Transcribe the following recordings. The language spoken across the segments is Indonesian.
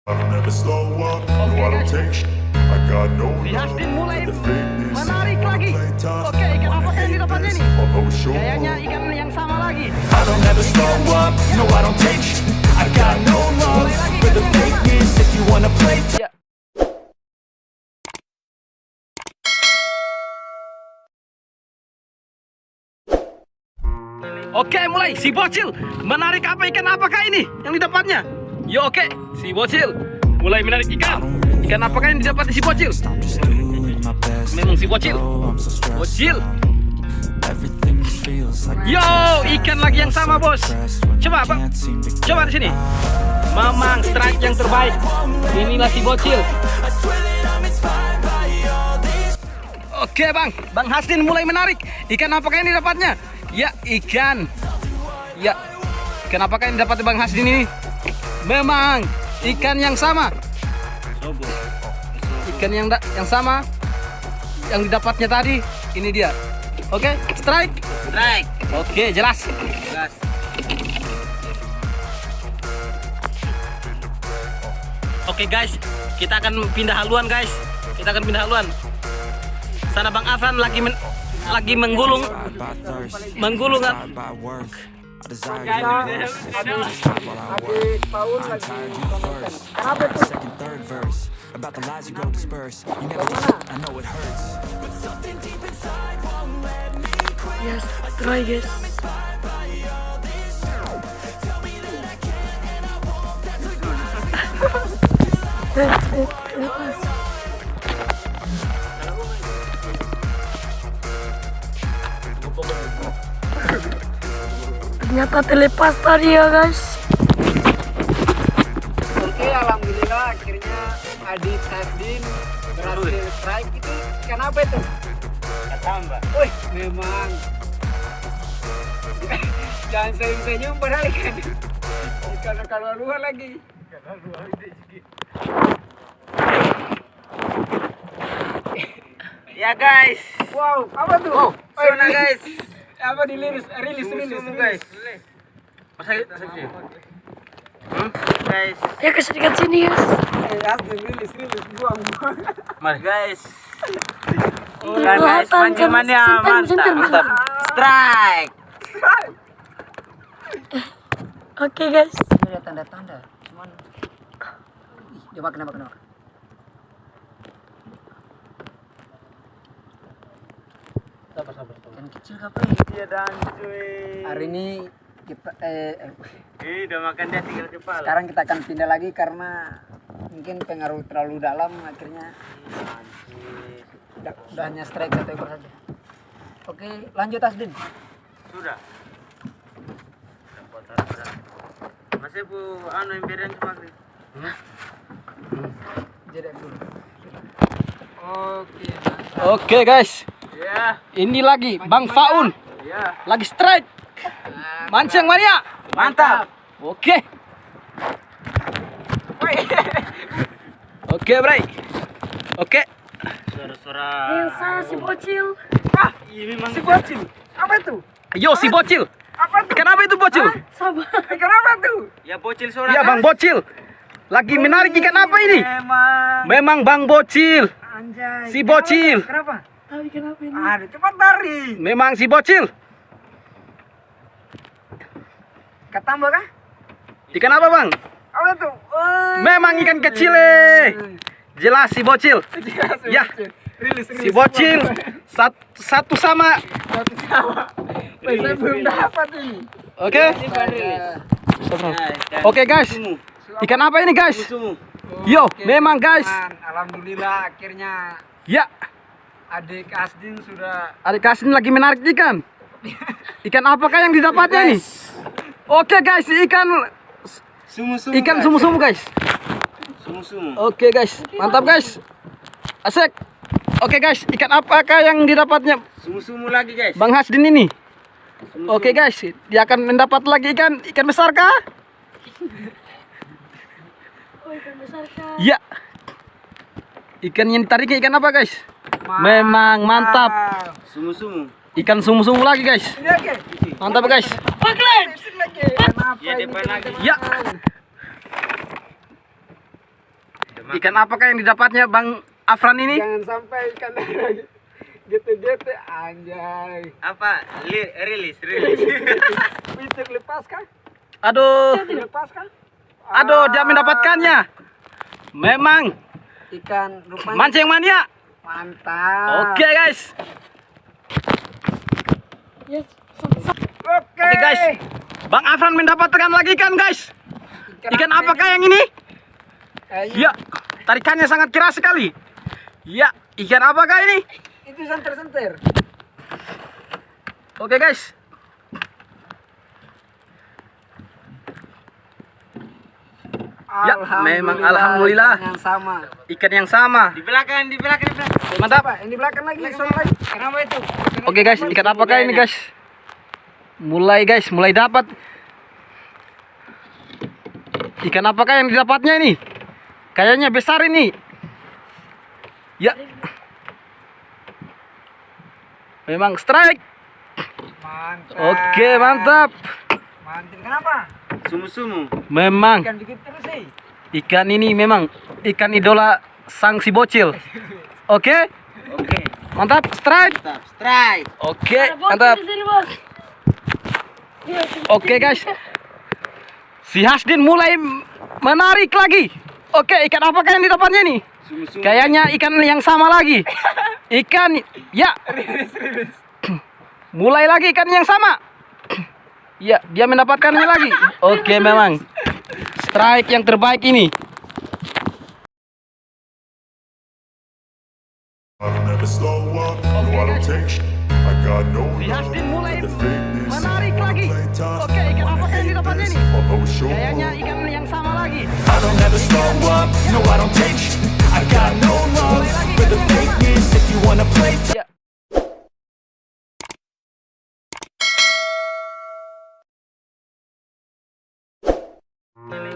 I'll never slow up, no I don't take sh- I got no Si love Hastin mulai for the fakeness. menarik I wanna lagi. play tough, Oke, I ikan wanna apa yang hate didapatnya this. nih? Although show Kayaknya up, ikan yang sama lagi. I don't ever slow up, no I don't take sh- I got no love for the fakeness. If you wanna play tough. Ya. Oke, mulai si bocil menarik apa ikan apakah ini yang didapatnya? Yo, oke, si bocil mulai menarik ikan. Ikan apakah yang didapatnya si bocil? Memang si bocil. Bocil. Yo, ikan lagi yang sama, bos. Coba apa? Coba di sini. Memang strike yang terbaik. Inilah si bocil. Oke, Bang Hastin mulai menarik. Ikan apakah yang didapatnya? Ya, ikan. Ya, ikan apakah yang didapatnya Bang Hastin ini? Memang ikan yang sama. Ikan yang sama yang didapatnya tadi. Ini dia. Oke, strike. Strike. Oke, jelas. Gas. Oke guys, kita akan pindah haluan guys. Kita akan pindah haluan. Sana Bang Afan lagi menggulung kan? Yes, try guys. Ternyata telepas tadi ya guys. Oke, alhamdulillah akhirnya Adi Hastin berhasil strike. Itu ikan apa itu? Tambah. Wih, memang. Jangan senyum-senyum padahal ikan kalau luar lagi. Ya guys. Wow, apa tuh? Oh, Sona guys. Apa rilis guys. Masa Guys, Ya kasih dekat sini guys. Hastin rilis buang. Mari Guys. Kan guys, pancingannya mantap. Strike. Oke guys. Ada tanda-tanda, cuman dia kenapa? sabar. Ikan kecil apa ya? Iya dan cuy. Hari ini kita Udah makan dia tinggal kepala. sekarang kita akan pindah lagi karena mungkin pengaruh terlalu dalam, akhirnya udah hanya strike satu ekor saja. Oke, lanjut Hasdin. Sudah. Masih bu emberan cuma. Jadi dulu. Oke guys. Ya. Ini lagi Bang Faun. Ya. Lagi strike. Mancing mania. Mantap. Oke. Oke, Bray. Oke. Suara-suara. Yang saya si bocil. Ini memang Si bocil. Apa itu? Yo, si bocil. Apa tuh? Ikan apa itu bocil? Sabar. Ikan apa tuh? Ya bocil suara. Ya, Bang Bocil. Lagi menarik ikan apa ini? Memang Bang Bocil. Anjay. Si bocil. Kenapa? Tahu kenapa ini? Aduh, cepat lari. Memang si bocil. Ketambah kah? Ikan apa, Bang? Apa tuh? Memang ikan kecil. Jelas si bocil. Ya. Rilis. Si bocil satu sama. Saya belum dapat ini. Oke. Oke, guys. Ikan apa ini, guys? Yo, memang guys. Alhamdulillah akhirnya Ya, adik Hasdin sudah adik Kasih lagi menarik ikan. Ikan apakah yang didapatnya nih? Oke, guys, ikan sumu-sumu, guys. Oke, guys. Mantap, guys. Asik. Oke, guys, ikan apakah yang didapatnya sumu-sumu lagi guys. Bang Hasdin ini? Oke, guys, dia akan mendapat lagi ikan besar kah? Oh, ikan besar kan. Ya. Ikan yang ditariknya ikan apa, guys? Memang mantap. Sumu-sumu. Ikan sumu-sumu lagi, guys. Ini lagi. Mantap, guys. Paklen. Kenapa Ya, depan lagi. Ya. Ikan apakah yang didapatnya Bang Afran ini? Jangan sampai ikan gitu-gitu anjay. Apa? Rilis. Bisa lepas kah? Aduh, Lepas kah? aduh, dia mendapatkannya. Memang Ikan rupanya mancing mania. mantap. Oke guys, Yes. Oke. oke guys, Bang Afran mendapatkan lagi ikan guys. Ikan apakah yang ini? Kayaknya Ya, tarikannya sangat keras sekali. Ya, ikan apakah ini? itu senter-senter. Oke guys. Ya, memang alhamdulillah. ikan yang sama. Ikan yang sama. Di belakang. Mantap. Apa? Ini belakang lagi, sono lagi. Kenapa itu? Oke guys, ikan apakah ini guys? Mulai dapat. Ikan apakah yang didapatnya ini? Kayaknya besar ini. Ya. Memang strike. Mantap. Oke, mantap. Mantap. Kenapa? Sumu-sumu. Memang Ikan dikit terus sih. ikan ini memang ikan idola sang si bocil. Oke, Oke. mantap, strike. Stop. Strike. Oke, Ada bocil mantap. di sini, Bos. Iya, Oke guys, si Hasdin mulai menarik lagi. Oke, ikan apakah yang didapatnya ini? Sumu-sumu. Kayaknya ikan yang sama lagi. Ikan, ya. Mulai lagi ikan yang sama. Ya, dia mendapatkannya lagi. Oke, memang strike yang terbaik ini. I'll never slow up, no I don't take sh- I got no Si love Hasdin mulai for the fakeness. menarik lagi. Oke, ikan apakah yang didapatnya ini? Although it's sure Kayaknya ikan yang sama lagi. I don't ever slow up, no I don't take sh- I got no love for the fakeness. If you wanna play Ya.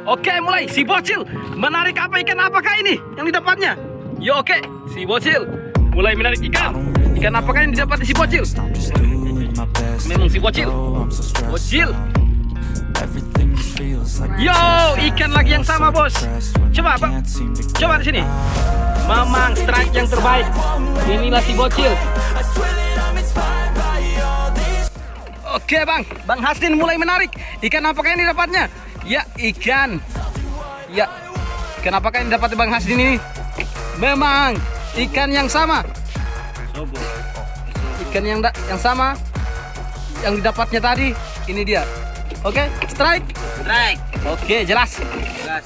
Oke, mulai si bocil menarik apa ikan apakah ini yang didapatnya? Yo, oke, si bocil mulai menarik ikan. Ikan apakah yang didapat si bocil? Memang si bocil. Bocil. Yo, ikan lagi yang sama, Bos. Coba, Bang. Coba di sini. Memang strike yang terbaik. Inilah si bocil. Oke, Bang Hasdin mulai menarik. Ikan apakah yang didapatnya? Ya, ikan. Ya, ikan apakah yang didapat Bang Hasdin ini? Memang ikan yang sama. Ikan yang sama yang didapatnya tadi. Ini dia. Oke, strike. Strike. Oke, jelas. Gas.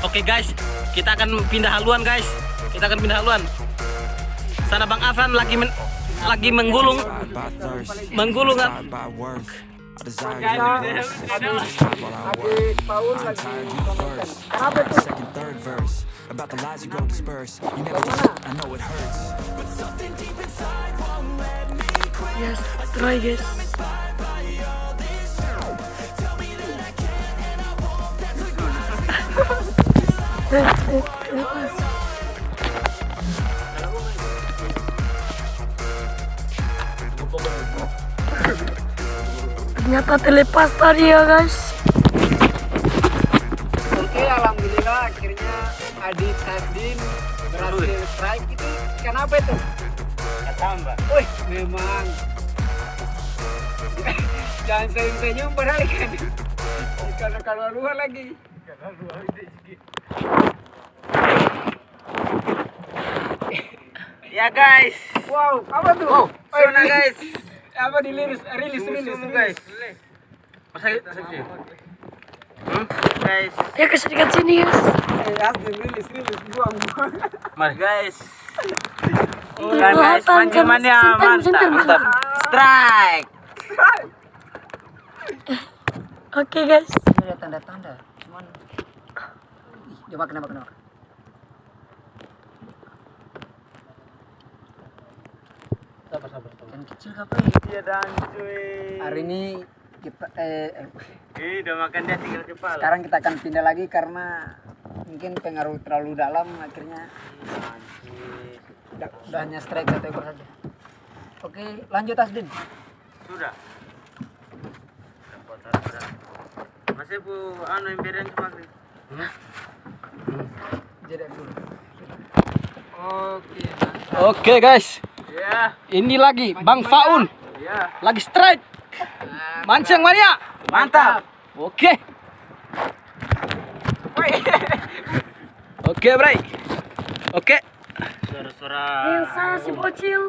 Oke guys, kita akan pindah haluan guys. Kita akan pindah haluan. Sana Bang Afran lagi menggulung kan? Adik Paul lagi komentar. Kenapa tuh? About the lies you go disperse. You never I know it hurts. Yes, try guys. Ternyata terlepas tadi ya guys. Oke, alhamdulillah akhirnya Adik Hasdin berhasil strike. Itu kenapa itu? Tambah. Wih, memang. Jangan senyum-senyum padahal ikan. Ikan kalau luar lagi. Ya guys. Wow, apa tuh? Wow, sona guys. Apa rilis Sumu-sumu guys. Masa guys. Ya ke dekat sini guys. Hasdin rilis, buang. Mari guys. Tuh, Kan guys, kelihatan mancing kan. mania Sebentar. mantap. Strike. Oke guys. Ini ada tanda-tanda, cuman coba kenapa? Sabar. Ikan kecil apa ya? Iya dan cuy. Hari ini kita Udah makan dia tinggal kepala. sekarang kita akan pindah lagi karena mungkin pengaruh terlalu dalam, akhirnya udah hanya strike 1 ekor saja. Oke, lanjut Hasdin. Sudah. Masih bu anu emberan cuma. Jeda dulu. Oke. Oke guys, Ya. ini lagi Bang Faun Ya. lagi strike. Mancing mania. Mantap. Oke. Oke, Bray. Oke. Suara-suara. Yang salah si bocil.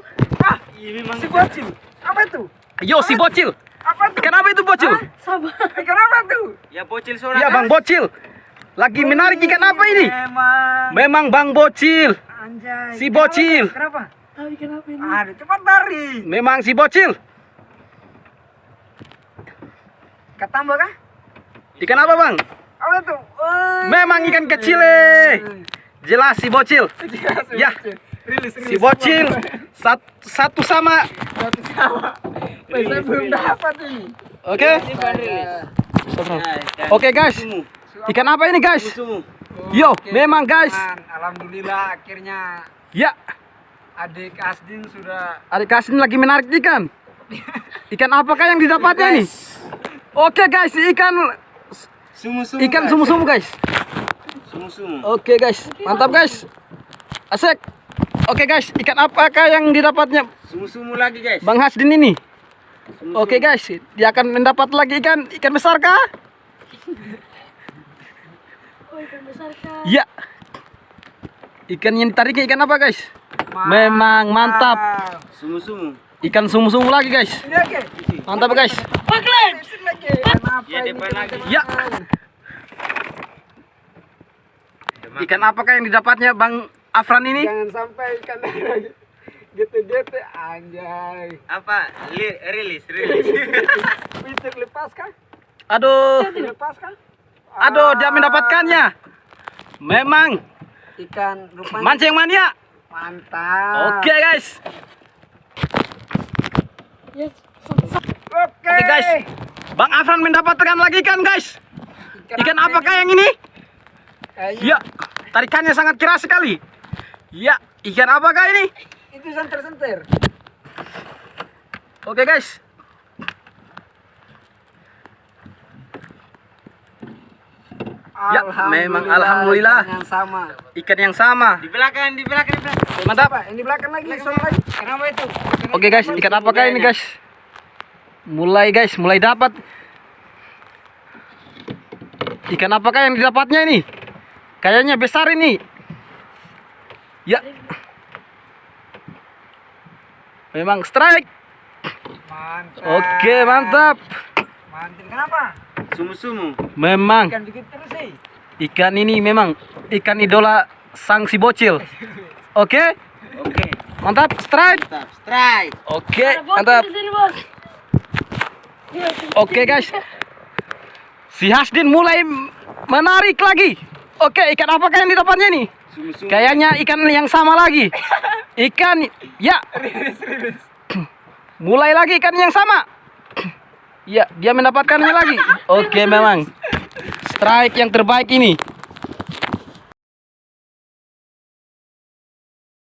Ini memang Si bocil. Apa itu? Yo si bocil. Apa tuh? Ikan apa itu bocil? Sabar. Kenapa tuh? ya bocil suara. Ya Bang Bocil. Lagi menarik ikan apa ini? Memang. Memang Bang Bocil. Anjay. Si bocil. Kenapa? Tapi kenapa ini? Aduh, cepat lari. Memang si bocil. Ketambah kah? Ikan apa Bang? Apa tuh? Memang ikan kecil. Jelas si bocil. Ya. Rilis. Si bocil satu sama. Saya belum dapat ini. Oke. Oke guys. Ikan apa ini guys? Sumu. Yo, memang guys. Alhamdulillah akhirnya Ya, adik Asdin sudah adik Kasin lagi menarik ikan. Ikan apakah yang didapatnya nih? Oke guys, ikan Sumu-sumu. sumu-sumu guys. Sumu-sumu. Oke guys, mantap guys. Asik. Oke guys, ikan apakah yang didapatnya Sumu-sumu lagi guys. Bang Hasdin ini? Oke guys, dia akan mendapat lagi ikan besar kah? Oh, ikan besar kah? Ya. Ikan yang ditariknya ikan apa guys? Memang mantap. Sumu-sumu. Ikan sumu-sumu lagi guys. ini oke. Mantap guys. Paklen. Sini lagi. Kenapa Ya ini? depan lagi. Ya. Ikan apakah yang didapatnya Bang Afran ini? Jangan sampai ikan lagi. Gitu anjay. Apa? Rilis. Peter lepas kah? Aduh, Lepas kah? aduh dia mendapatkannya. Memang Ikan rupanya mancing mania. mantap. Oke guys. Yes. Oke. Oke guys. Bang Afran mendapatkan lagi ikan guys. Ikan apakah yang ini? Kayaknya Ya, tarikannya sangat keras sekali. Ya, ikan apakah ini? itu senter-senter. Oke guys. Ya, memang alhamdulillah. Ikan yang sama. Ikan yang sama. Di belakang. Mantap. Apa? Ini belakang lagi, sono lagi. Kenapa itu? Oke guys, ikan apakah ini guys? Mulai dapat. Ikan apakah yang didapatnya ini? Kayaknya besar ini. Ya. Memang strike. Mantap. Oke, mantap. Mantap. Kenapa? Sumu-sumu. Memang Ikan dikit terus sih. ikan ini memang ikan idola sang si bocil. Oke, Oke. mantap, strike. Mantap. Strike. Oke, Ada bocil mantap. di sini, Bos. Iya, Oke guys, si Hasdin mulai menarik lagi. Oke, ikan apakah yang didapatnya nih? Sumu-sumu. Kayaknya ikan yang sama lagi. Ikan, ya. Mulai lagi ikan yang sama. Ya, dia mendapatkannya lagi. Oke, memang strike yang terbaik ini.